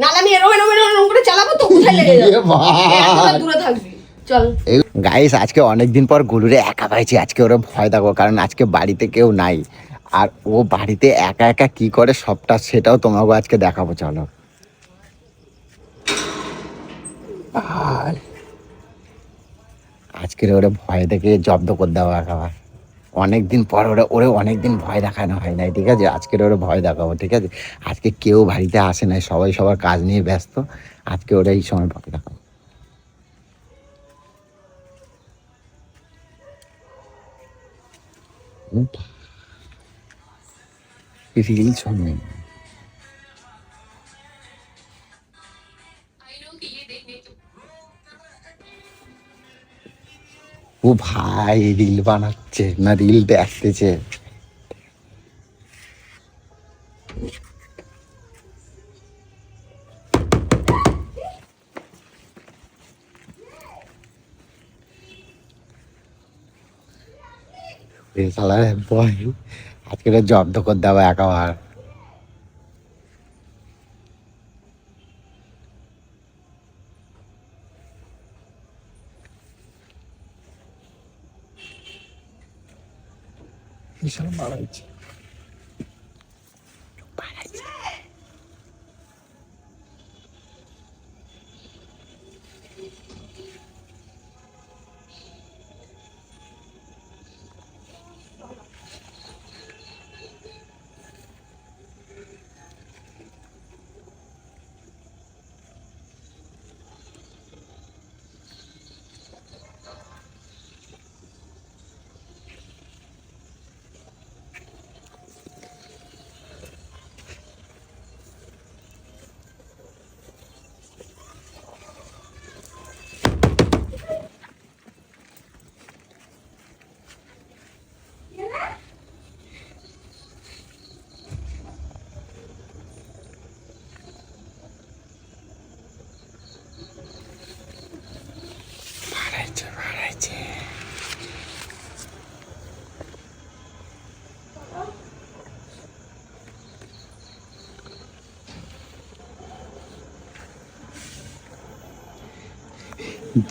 নালে আমি এরকম করে চালাবো তো কোথায় লেগে যাবে এতটা দূরে থাকবি চল। গাইস আজকে অনেকদিন পর গুলুরে একা পাইছি, আজকে ওরা ভয় থাকবো কারণ আজকে বাড়িতে কেউ নাই। আর ও বাড়িতে একা একা কি করে সবটা সেটাও তোমাকে আজকে দেখাবো, চলো। আর আজকের ওরে ভয় দেখে জব্দ করে দেওয়া একেবারে অনেকদিন পর ওরে অনেকদিন ভয় দেখানো হয় নাই, ঠিক আছে? আজকের ওরে ভয় দেখাবো, ঠিক আছে? আজকে কেউ বাড়িতে আসে নাই, সবাই সবার কাজ নিয়ে ব্যস্ত। আজকে ওরা এই সময় ভয় দেখাবো। রিলস নেই। ও ভাই রিল বানাচ্ছে না রিল দেখতেছে? ভয় আজকে জব্দ করে দেবো একেবার। বিশাল মারাইছে। মারাইছে।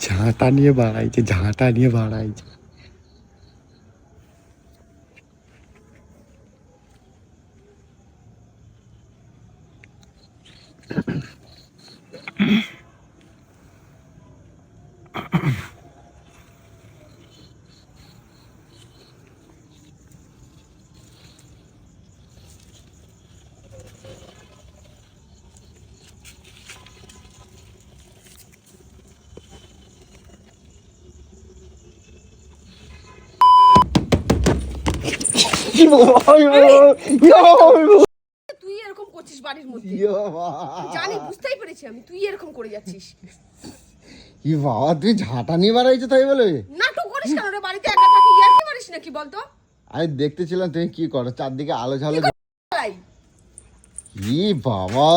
ঝাঁটা নিয়ে বাড়াইছে, ঝাঁটা নিয়ে বাড়াইছে। তুই এরকম করছিস বাড়ির মধ্যে জানি, বুঝতেই পেরেছি আমি, তুই এরকম করে যাচ্ছিস। কি বাবা তুই ঝাঁটা নিয়ে বাড়াইছো তাই বলে? নাটক করিস কেন রে? বাড়িতে একা থাকি আর কি পারিস নাকি বলতো? আমি দেখতেছিলাম তুমি কি করো, চারদিকে আলো ঝালো। লাই। কি বাবা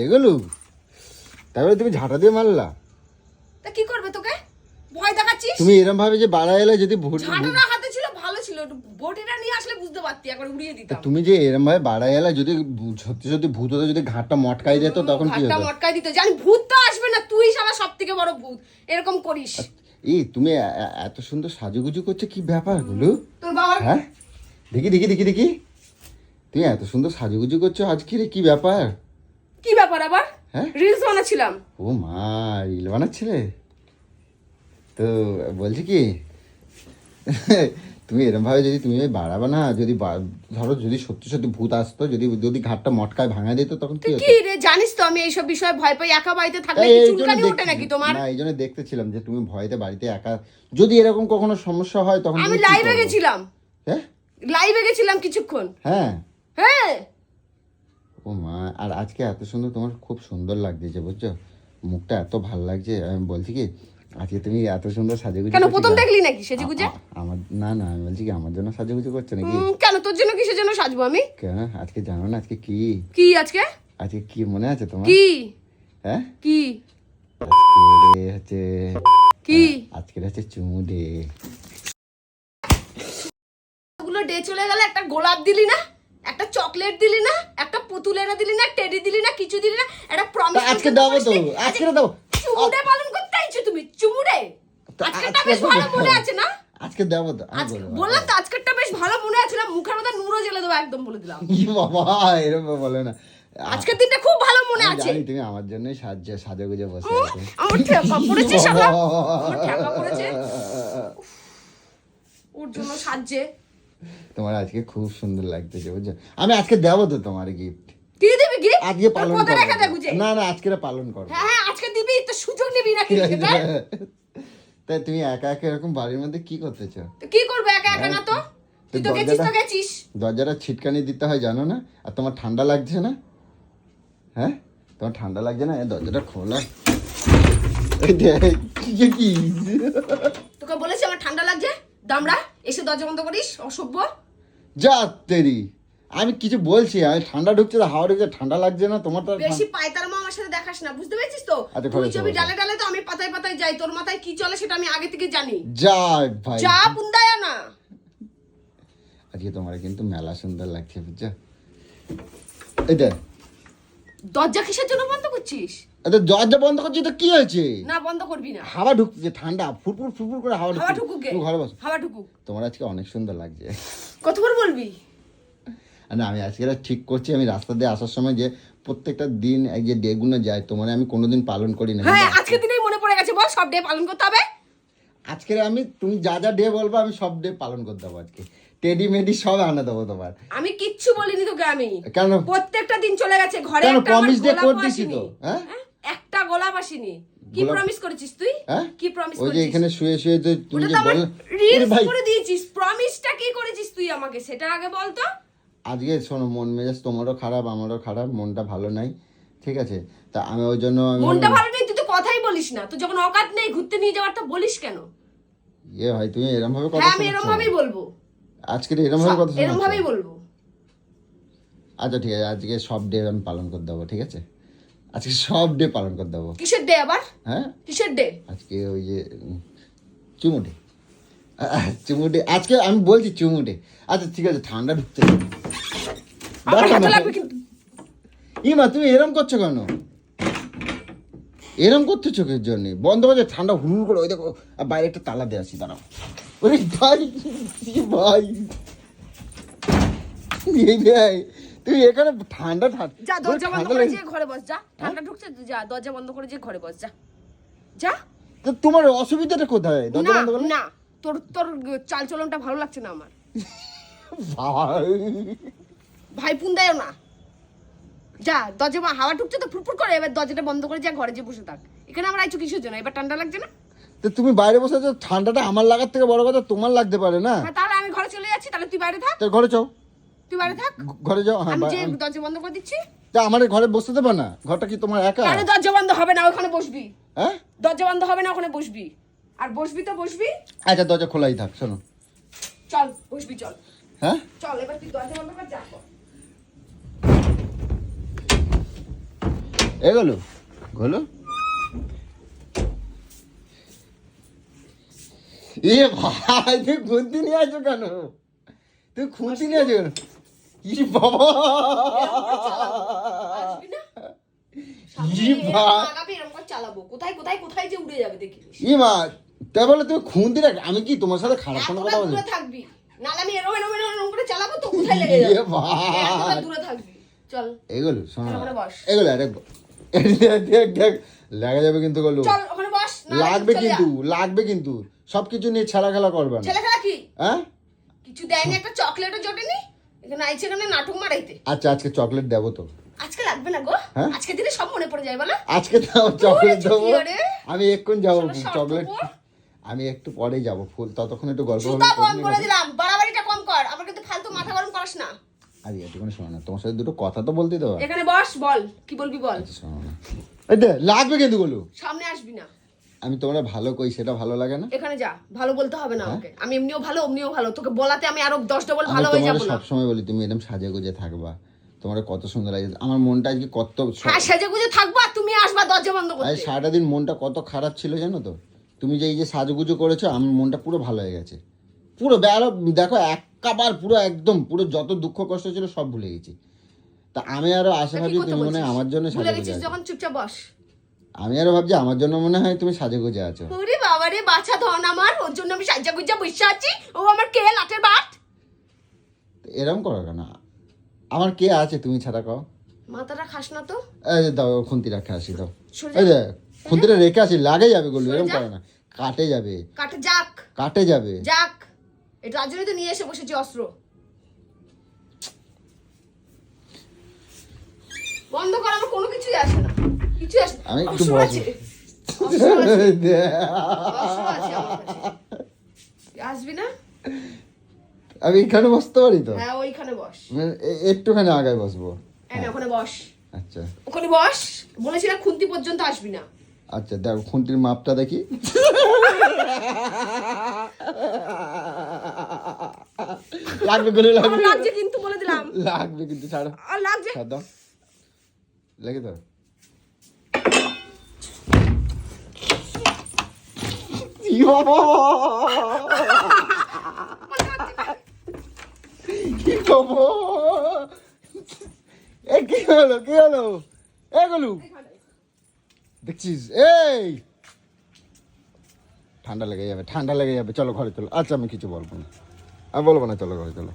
এগুলো তারপরে তুমি ঝাঁটা দিয়ে মারলা? তা কি করবে তোকে? ভয় দেখাচ্ছিস? তুমি এরকম ভাবে যে বাড়া এলে যদি ঝাঁটাটা হাতে ছিল ভালো ছিল, বটিটা নিয়ে আসলে বুঝতে পারতি, একবার উড়িয়ে দিতাম। তুমি যে এরকম ভাবে বাড়া এলে যদি সত্যি সত্যি ভূত হতো, যদি ঘাটটা মটকাই যেত তখন কি ঘাটটা হতো? মটকাই দিত, জানি ভূত তো আসবে না, তুই শালা সবথেকে বড় ভূত এরকম করিস। এই তুমি এত সুন্দর সাজুগুজু করছো, কি ব্যাপার গুলো? তোর বাবার হ্যাঁ দেখি দেখি দেখি দেখি তুমি এত সুন্দর সাজুগুজু করছো আজকে রে, কি ব্যাপার? কি ব্যাপার আবার? হ্যাঁ রিলস বানাচ্ছিলাম। ও মা রিল বানাচ্ছিলে তো? বলছি কি তুমি এরকম ভাবে যদি তুমি বাড়াবে না, যদি ধরো যদি সত্যি সত্যি ভূত আসতো, যদি যদি ঘাটটা মটকায় ভাঙা দিত তখন কি হতো? কি রে, জানিস তো আমি এইসব বিষয়ে ভয় পাই, একা বাড়িতে থাকলে কি চুলকানি ওঠে নাকি তোমার? না এই জন্য দেখতেছিলাম যে তুমি ভয়তে বাড়িতে একা, যদি এরকম কখনো সমস্যা হয় তখন আমি লাইভে গেছিলাম। হ্যাঁ লাইভে গেছিলাম কিছুক্ষণ। হ্যাঁ হ্যাঁ ও মা, আর আজকে এত সুন্দর তোমার, খুব সুন্দর লাগছে বুঝছো, মুখটা এত ভালো লাগছে। আমি বলছি কি আজকে তুমি এত সুন্দর সাজুগুজু কেন, করছো প্রথম কেন? দেখলি নাকি সেজেগুজে? আমার না না আমি বলছি কি আমার জন্য সাজুগুজু করছো নাকি? কেন তোর জন্য, কিসের জন্য সাজবো আমি? কেন আজকে জানো না আজকে কি? কি আজকে? আজকে কি মনে আছে তোমার? কি? হ্যাঁ কি আজকে হচ্ছে কি? আজকে হচ্ছে চুমু ডে। ওগুলো ডে চলে গেলে একটা গোলাপ দিলি না, একটা চকলেট দিলি না, একটা পুতুল এনে দিলি না, টেডি দিলি না, কিছু দিলি না, একটা প্রমিস আজকে দেবো তো, আজকে দেবো। চুমুড়ে পালন করতে আইছো তুমি, চুমুড়ে। আজকেরটা বেশ ভালো মনে আছে না? আজকে দেবো তো, আমি আজকে বলবো। বললাম তো আজকেরটা বেশ ভালো মনে আছে না, মুখের মধ্যে নুরো জ্বেলে দেবো একদম বলে দিলাম। ই বাবা, এরকম বলে না। আজকের দিনটা খুব ভালো মনে আমি আছে। জানি তুমি আমার জন্যই সাজে বসে আছো। আমার ঠেকা পড়েছে শালা, আমার ঠেকা পড়েছে। ওর জন্য সাজছে। তোমার আজকে খুব সুন্দর লাগতেছে, বুঝছো? আমি আজকে দেবো তো তোমার গিফট। কি দিবি কি? আজকে পালন করব। করবো। না না, আজকে পালন করবো। হ্যাঁ হ্যাঁ, আজকে দিবি তো, সুযোগ নিবি নাকি? তাই তুমি একা একা এরকম বাড়ির মধ্যে কি করতেছো? তো কি করবে একা একা? না তো তুই তো গেছিস। দরজাটা ছিটকানি দিতে হয় জানো না? আর তোমার ঠান্ডা লাগছে না? হ্যাঁ, তোমার ঠান্ডা লাগছে না? এই দরজাটা খোলা। এই দেখ, কি তোকে বলেছি আমার ঠান্ডা লাগছে? দামড়া, এসে দরজা বন্ধ করিস, অসভ্য। যা তেরি, আমি কিছু বলছি, আমি ঠান্ডা ঢুকছে, হাওয়া ঢুকছে, ঠান্ডা লাগছে না তোমার? তো বেশি পায়তারামো আমার সাথে দেখাস না, বুঝতে পেরেছিস তো? আচ্ছা, তুই ঘরে ছবি চলো। ডালে ডালে তো, আমি পাতায় পাতায় যাই। তোর মাথায় কি চলে সেটা আমি আগে থেকে জানি। যা ভাই, যা পুন্দায়া না। আজকে তোমার কিন্তু মেলা সুন্দর লাগছে, বুঝছো? এই দেখ, দরজা কিসের জন্য বন্ধ করছিস? আচ্ছা দরজা বন্ধ করছি তো কি হয়েছে? না, বন্ধ করবি না। হাওয়া ঢুকছে, ঠান্ডা ফুরফুর ফুরফুর করে হাওয়া হাওয়া ঢুকছে। ঢুকুক গে, তুমি ঘরে বসো। হাওয়া ঢুকুক। তোমার আজকে অনেক সুন্দর লাগছে। কতবার বলবি? না, আমি আজকে এটা ঠিক করছি, আমি রাস্তা দিয়ে আসার সময় যে প্রত্যেকটা দিন এই যে ডে গুলো যায়, তোমার আমি কোনোদিন পালন করি না। হ্যাঁ, আজকে দিনেই মনে পড়ে গেছে। বল, সব ডে পালন করতে হবে। আজকে আমি, তুমি যা যা ডে বলবো আমি সব ডে পালন করতে দেবো। আজকে টেডি মেডি সব আনা দেবো তোমার। আমি কিচ্ছু বলিনি তোকে। আমি কেন? প্রত্যেকটা দিন চলে গেছে, ঘরে কেন একটা প্রমিস ডে গোলাপও করে দিছি আসেনি। তো? হ্যাঁ, হ্যাঁ? একটা গোলাপ আসেনি। কি গোলাপ- প্রমিস করেছিস তুই? হ্যাঁ, কি প্রমিস ওই যে করেছিস? এখানে শুয়ে শুয়ে তো তুমি ওটা যে তো আমার বল রিলস ভাই। করে দিয়েছিস। প্রমিসটা কি করেছিস তুই আমাকে সেটা আগে বল তো। আজকে শোনো, মন মেজাজ তোমারও খারাপ, আমারও খারাপ, মনটা ভালো নাই, ঠিক আছে? তা আমি ওই জন্য মনটা ভালো নেই, তুই তো কথাই বলিস না। তুই যখন অকাত নেই ঘুরতে নিয়ে যাওয়ার, তো বলিস কেন? ইয়ে ভাই, তুমি এরকম ভাবে কথা হ্যাঁ, আমি শোনাচ্ছ? এরকম ভাবেই বলবো। আজকে এরকম ভাবে কথা এরকম শোনাচ্ছ? ভাবেই বলবো। আচ্ছা ঠিক আছে, আজকে সব ডে আমি পালন করে দেবো, ঠিক আছে? আজকে সব ডে পালন করে দেবো। কিসের ডে আবার? হ্যাঁ, কিসের ডে? আজকে ওই যে চুমুটে, চুমুটে আজকে আমি বলছি চুমুটে। আচ্ছা ঠিক আছে, ঠান্ডা ঢুকতে আমার হাতে লাগবে কিন্তু। ইমা, তুমি এরম করছো কেন? এরম করছো চোখের জন্য? বন্ধ করে ঠান্ডা হুড় করে। ওই দেখো, আর বাইরে একটা তালা দিয়ে আসি, দাঁড়াও। ওরে ভাই, ভাই এই ভাই, তুই এখানে ঠান্ডা যা, দরজা বন্ধ ঠান্ডা করে লাগে। যে ঘরে বস। যা, ঠান্ডা ঢুকছে, যা দরজা বন্ধ করে যে ঘরে বস। যা যা। তো তোমার অসুবিধাটা কোথায়? দরজা না বন্ধ করলে? না, তোর তোর চাল চলনটা ভালো লাগছে না আমার। ভাই, ভাই পুন্দায়ও না। যা, দরজা হাওয়া ঢুকছে তো ফুরফুর করে, এবার দরজাটা বন্ধ করে যা ঘরে যে বসে থাক। এখানে আমরা আইছো কিসের জন্য? এবার ঠান্ডা লাগছে না? তো তুমি বাইরে বসে আছো, ঠান্ডাটা আমার লাগার থেকে বড় কথা তোমার লাগতে পারে না? হ্যাঁ, তাহলে আমি ঘরে চলে যাচ্ছি। তাহলে তুই বাইরে থাক। তো ঘরে যাও, তুই বাইরে থাক। ঘরে যাও। হ্যাঁ, আমি যে দরজা বন্ধ করে দিচ্ছি। তা আমার ঘরে বসতে দেবে না? ঘরটা কি তোমার একা? তাহলে দরজা বন্ধ হবে না, ওখানে বসবি। হ্যাঁ, দরজা বন্ধ হবে না, ওখানে বসবি। আর বসবি তো বসবি। আচ্ছা দরজা খোলাই থাক, শোনো। চল বসবি, চল হ্যাঁ, চল। এবার তুই দরজা বন্ধ কর, যা কর। এগোলো গলো। এ ভাই, তুই খুন্তি নিয়ে আছো কেন? তুই খুন্তি নিয়ে আছো কেন? ই বাবা, আসবি না? ই ভাই, আগামী এরকম করে চালাবো। কোথায় কোথায় কোথায় যে উড়ে যাবে দেখিস। ই মা, তাই বলে তুমি খুন্তি রাখ? আমি কি তোমার সাথে খারাপ কোনো কথা এতটা বলছি? দূরে থাকবি, নাহলে আমি এরকম এরকম এরকম করে চালাবো তো কোথায় লেগে যাবে। এ ভাই, এতটা দূরে থাকবি। চল এগোলো, শোনো, ওখানে বস। এগোলো আরে দেখ দেখ, লাগা যাবে কিন্তু গলো। চল ওখানে বস। নাহলে লাগবে চলে যা। কিন্তু, লাগবে কিন্তু। সবকিছু নিয়ে ছেলা খেলা করবে না, ছেলে খেলা কি? হ্যাঁ? কিছু দেয়নি, একটা চকলেটও জোটেনি। এখানে আইছে এখানে নাটক মারাইতে। আচ্ছা আজকে চকলেট দেবো তো। আজকে লাগবে না গো। হ্যাঁ? আজকে দিনে সব মনে পড়ে যায় বলো। আজকে দাও চকলেট দেবো। কি ওরে? আমি এক্ষুন যাবো শালা শর্ত চকলেট। পর। আমি একটু পরেই যাবো, ফুল ততক্ষণ একটু গল্প জুতা করে বন্ধ নিই। করে দিলাম। বাড়াবাড়িটা কম কর। আমার কিন্তু ফালতু মাথা গরম করিস না। আরে একটুখানি শোনো না, তোমার সাথে দুটো কথা তো বলতে দেবো। এখানে বস, বল কি বলবি বল। শোনো না, এই দে, লাগবে কিন্তু গলু। সামনে আসবি না। আমি তোমরা ভালো কই, সেটা ভালো লাগে না? এখানে যা, ভালো বলতে হবে না আমাকে। আমি এমনিও ভালো অমনিও ভালো। তোকে বলাতে আমি আরো 10 ডবল আমি ভালো হয়ে তোমার যাবো না। সবসময় বলি তুমি এরকম সাজে গুজে থাকবা, তোমার কত সুন্দর লাগে। আমার মনটা আজকে কত হ্যাঁ, সেজে গুজে থাকবো আর তুমি আসবা দরজা বন্ধ আজ করতে। সারাটা দিন মনটা কত খারাপ ছিল জানো তো? তুমি যে এই যে সাজুগুজু করেছো, আমার মনটা পুরো ভালো হয়ে গেছে। পুরো দেখো, একাবার পুরো একদম পুরো যত দুঃখ কষ্ট ছিল সব ভুলে গেছি। তা আমি আরো আশা তা কি ভাবছি করতে তুমি মনে হয় বলছিস? আমার জন্য ভুলে সাজে গেছিস গুজে আছো। যখন চুপচাপ বস। আমি আরো ভাবছি আমার জন্য মনে হয় তুমি সাজে গুজে আছো। ওরে বাবা রে, বাছা ধন আমার, ওর জন্য আমি সাজ্জা গুজ্জা বসে আছি। ও আমার কে লাটের বাট? তো এরম করো কেন? আমার কে আছে তুমি ছাড়া কও? মাথাটা খাস না তো। এই যে দাও খুন্তি রাখে আসি দাও। সরে এই যা। যে খুন্তিটা রেখে আসি, লাগে যাবে গুলো, সরে এরকম যা। করো না, কাটে যাবে, কাটে যাক, কাটে যাবে। যাক। এটা আজ তো নিয়ে এসে বসেছি অস্ত্র। বন্ধ কর, আমার কোনো কিছুই আসে না, কিছুই আসে না। আমি একটু অস্ত্র বসবো। আছে, অস্ত্র আছে, অস্ত্র আছে আমার কাছে। তুই আসবি না? আমি এখানে বসতে পারি তো? হ্যাঁ, ওইখানে বস। একটুখানি আগায় বসবো। হ্যাঁ, ওখানে বস, আচ্ছা ওখানে বস। বলেছিলাম খুন্তি পর্যন্ত আসবি না। আচ্ছা, দেখো খুন্তির মাপটা দেখি। লাগবে গুলো, আমার লাগবে, লাগছে কিন্তু, বলে দিলাম। লাগবে কিন্তু, ছাড়ো আর লাগছে। ছাড় দাও, লেগে দাও। কি বাবা, কি খবর? এ কি হলো, কি হলো? এ গলু দেখছিস? এই ঠান্ডা লেগে যাবে, ঠান্ডা লেগে যাবে, চলো ঘরে চলো। আচ্ছা আমি কিছু বলবো না, আমি বলবো না, চলো ঘরে চলো।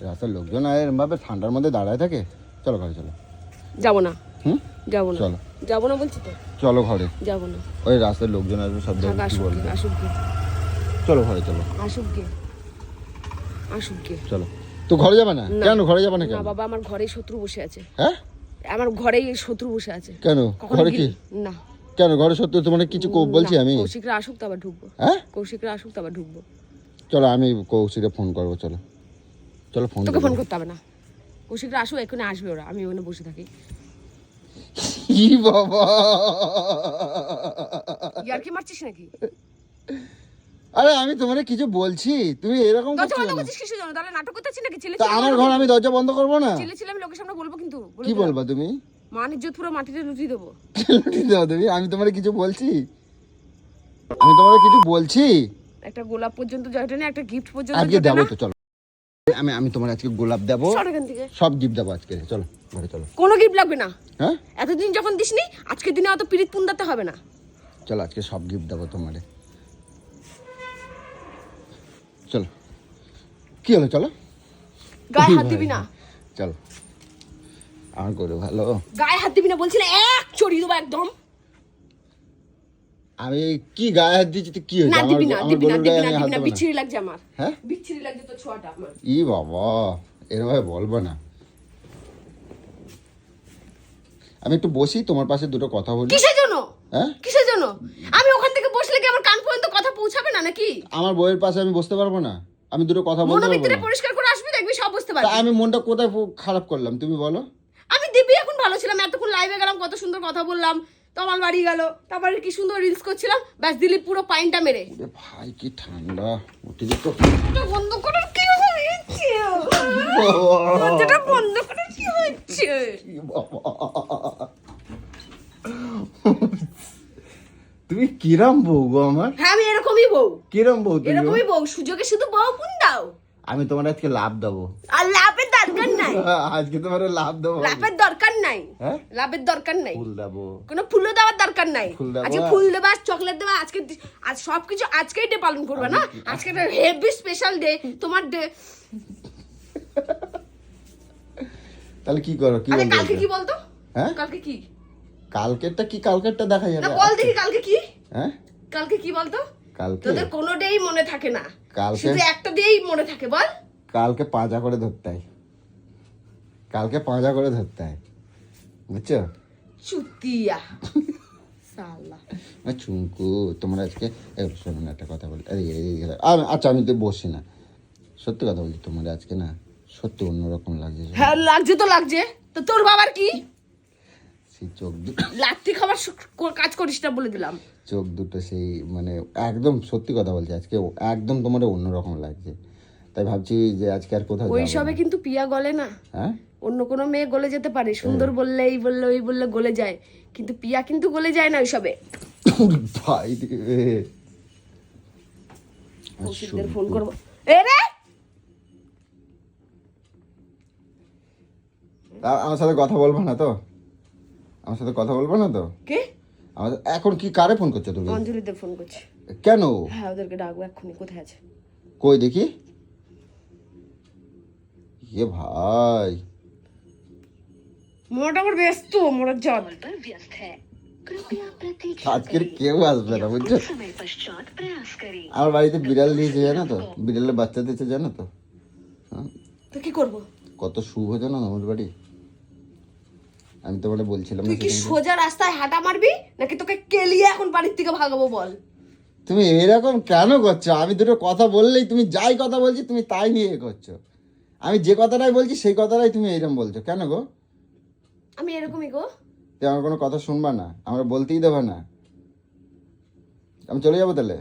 রাস্তার লোকজন আর এরম ভাবে ঠান্ডার মধ্যে দাঁড়ায় থাকে, চলো ঘরে চলো। যাবো না, হুম, যাবো না, চলো যাবো না বলছি তো, চলো ঘরে। যাবো না। ওই রাস্তার লোকজন আসবে, সব দেখে কি আসুক বলবে। গে, আসুক গে, চলো ঘরে চলো, আসুক গে, আসুক গে। চলো। তো ঘরে যাবে না না। কেন? ঘরে যাবে না না কেন? বাবা, আমার ঘরেই শত্রু বসে আছে। হ্যাঁ, আমার ঘরেই শত্রু বসে আছে। কেন কখনো ঘরে কি? না, কেন ঘরে সত্যি তোমার কিছু বলছি না, আমি? কৌশিকরা আসুক তো আবার ঢুকবো। হ্যাঁ, কৌশিকরা আসুক তো আবার ঢুকবো। চলো আমি কৌশিকে ফোন করবো, চলো চলো ফোন তোকে করবো। ফোন করতে হবে না, কৌশিকরা আসুক, এখানে আসবে ওরা, আমি ওখানে বসে থাকি। কি বাবা, ইয়ার্কি মারছিস নাকি? আরে আমি তোমার কিছু বলছি, তুমি এরকম দরজা করছো বন্ধ কেন? করছিস কিসের জন্য? তাহলে নাটক করতেছিস নাকি? ছেলে তা আমার ঘর আমি দরজা বন্ধ করবো না? ছেলে আমি লোকের সামনে বলবো কিন্তু, বলে কি দিলাম। বলবা তুমি? মান ইজ্জত পুরো মাটিতে লুটিয়ে দেবো। তুমি, আমি তোমার কিছু বলছি? আমি তোমার কিছু বলছি? একটা গোলাপ পর্যন্ত জয়টা নেই, একটা গিফট পর্যন্ত আজকে জোটে দেবো না। তো, চলো আমি তোমার আজকে গোলাপ দেবো, সর এখান থেকে। সব গিফট দেবো আজকে, চলো ঘরে চলো। কোনো গিফট লাগবে না। হ্যাঁ, এতদিন যখন দিসনি, আজকের দিনে অত পিরিত পুন্দাতে হবে না। চলো আজকে সব গিফট দেবো তোমারে, চলো। কি হলো, চলো গায়ে হাত দিবি না, চলো। আমার গরু ভালো, গায়ে হাত দিবি না বলছি না, এক চড়িয়ে দেবো একদম। আমি কি গায়ে হাত দিচ্ছি তো কি হয়েছে? না আমার দিবি না, আমার দিবি না, গরুর দিবি গায়ে না, আমি হাত দিবি না, দেবো না? বিচ্ছিরি লাগছে আমার। হ্যাঁ, বিচ্ছিরি লাগছে তোর ছোঁয়াটা আমার। ই বাবা, এরভাবে বলবো না। আমি একটু বসি, তোমার পাশে দুটো কথা বলি। কিসের জন্য? হ্যাঁ, কিসের জন্য? আমি ওখান থেকে বসলে কি আমার কান পর্যন্ত কথা পৌঁছাবে না নাকি? আমার বইয়ের পাশে আমি বসতে পারবো না? আমি দুটো কথা বলতে মনের পারবো ভিতরে না? পরিষ্কার করে আসবি, দেখবি সব বুঝতে তা পারবি। আমি মনটা কোথায় খারাপ করলাম তুমি বলো? আমি দিব্যি এখন ভালো ছিলাম, এতক্ষণ লাইভে গেলাম, কত সুন্দর কথা বললাম, তোমার বাড়ি গেল, তারপরে কি সুন্দর রিলস করছিলাম, ব্যাস দিলি পুরো পাইনটা মেরে। ওরে ভাই কি ঠান্ডা, অতিরিক্ত। এটা বন্ধ করার কি হয়েছে? এটা বন্ধ করার কি হচ্ছে? ই বাবা, তুমি কিরম বউ গো আমার? হ্যাঁ, আমি এরকমই বউ, কিরম বউ তুমি গো? এরকমই বউ, সুযোগে শুধু বউ পুন দাও। আমি তোমার আজকে লাভ দেবো, আর লাভের দরকার নাই, আজকে তোমার লাভ দেবো। লাভের দরকার নাই, হ্যাঁ, লাভের দরকার নাই, ফুল দেবো। কোনো ফুলও দেওয়ার দরকার নাই। ফুল দেবো। আজকে ফুল দেবা, চকলেট দেবা, আজকে আজ সবকিছু আজকেই ডে পালন করবে না, আজকে একটা হেভি স্পেশাল ডে, তোমার ডে। তাহলে কি করো, কি আরে বলবো? কালকে কি বলতো? হ্যাঁ, কালকে কি? কালকেরটা কি, কালকেরটা দেখা না যাবে। বল দেখি কালকে কি? হ্যাঁ, কালকে কি বলতো? কালকে, তোদের কোনো ডেই মনে থাকে না, কালকে, শুধু একটা ডেই মনে থাকে, বল। কালকে পাঁজা করে ধরতে হয়, কালকে পাঁজা করে ধরতে হয়, বুঝছো? চুতিয়া সালা। চুমকু, তোমরা আজকে শোনো না, একটা কথা বলি। আচ্ছা আমি তো বসি না, সত্যি কথা বলছি, তোমার আজকে না সত্যি অন্যরকম লাগছে। হ্যাঁ লাগছে তো লাগছে, তো তোর বাবার কি? সেই চোখ দুটো, লাত্তি খাবার কাজ করিস না বলে দিলাম। চোখ দুটো সেই মানে একদম সত্যি কথা বলছি, আজকে একদম তোমার অন্যরকম লাগছে, তাই ভাবছি যে আজকে আর কোথাও ওই যাবো সবে না। কিন্তু পিয়া গলে না, হ্যাঁ, অন্য কোনো মেয়ে গলে যেতে পারে, সুন্দর বললে এই বললে ওই বললে গলে যায়, কিন্তু পিয়া কিন্তু গলে যায় না ওইসবে। ভাই রে, কৌশিকদের ফোন করবো। এ রে আমার সাথে কথা বলবো না তো? আমার সাথে কথা বলবো না তো? কে? আমাদের এখন কি কারে ফোন করছো তুমি? অঞ্জলিদের ফোন করছি। কেন? হ্যাঁ, ওদেরকে ডাকবো এক্ষুনি। কোথায় আছে? কই দেখি। এ ভাই, মোটা আমার ব্যস্ত, মোটা জল। पर व्यस्त है कृपया प्रतीक्षा আজকের करें কেউ আসবে না या বুঝছো? कुछ समय पश्चात प्रयास करें। আমার বাড়িতে বিড়াল দিয়েছে জানো তো, বিড়ালের বাচ্চা দিয়েছে জানো তো? হ্যাঁ, তো কি করবো? কত শুভ জানো না আমার বাড়ি? আমি তোমাকে বলছিলাম না তুই কি সেদিনকে? সোজা রাস্তায় হাঁটা মারবি নাকি তোকে কেলিয়ে এখন বাড়ির থেকে ভাগাবো বল? তুমি এরকম কেন করছো? আমি দুটো কথা বললেই তুমি যাই কথা বলছি তুমি তাই নিয়ে এ করছো। আমি যে কথাটাই বলছি সেই কথাটাই তুমি এইরকম বলছো কেন গো? আমি এরকমই গো। তুই আমার কোনো কথা শুনবা না, আমরা বলতেই দেবো না। আমি চলে যাবো তাহলে?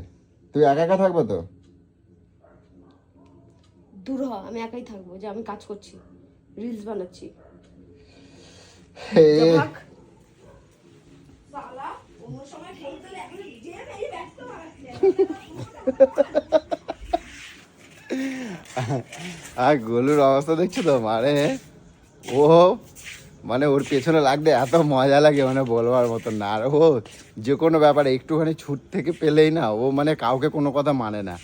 তুই একা একা থাকবো তো? দূর হ, আমি একাই থাকবো। যে আমি কাজ করছি, রিলস বানাচ্ছি। হে, যা ভাগ। শালা, অন্য সময় ফোন করলে এখন যে মেয়ে ব্যস্ত বানাচ্ছি। আর গোলুর অবস্থা দেখছো তো, মানে ও মানে ওর পেছনে লাগতে এত মজা লাগে মানে বলবার মতন না। আর ও যে কোনো ব্যাপারে একটুখানি ছুট থেকে পেলেই না ও মানে কাউকে কোনো কথা মানে না।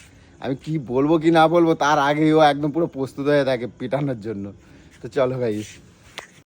আমি কি বলবো কি না বলবো তার আগেই ও একদম পুরো প্রস্তুত হয়ে থাকে পিটানোর জন্য। তো চলো গাইস।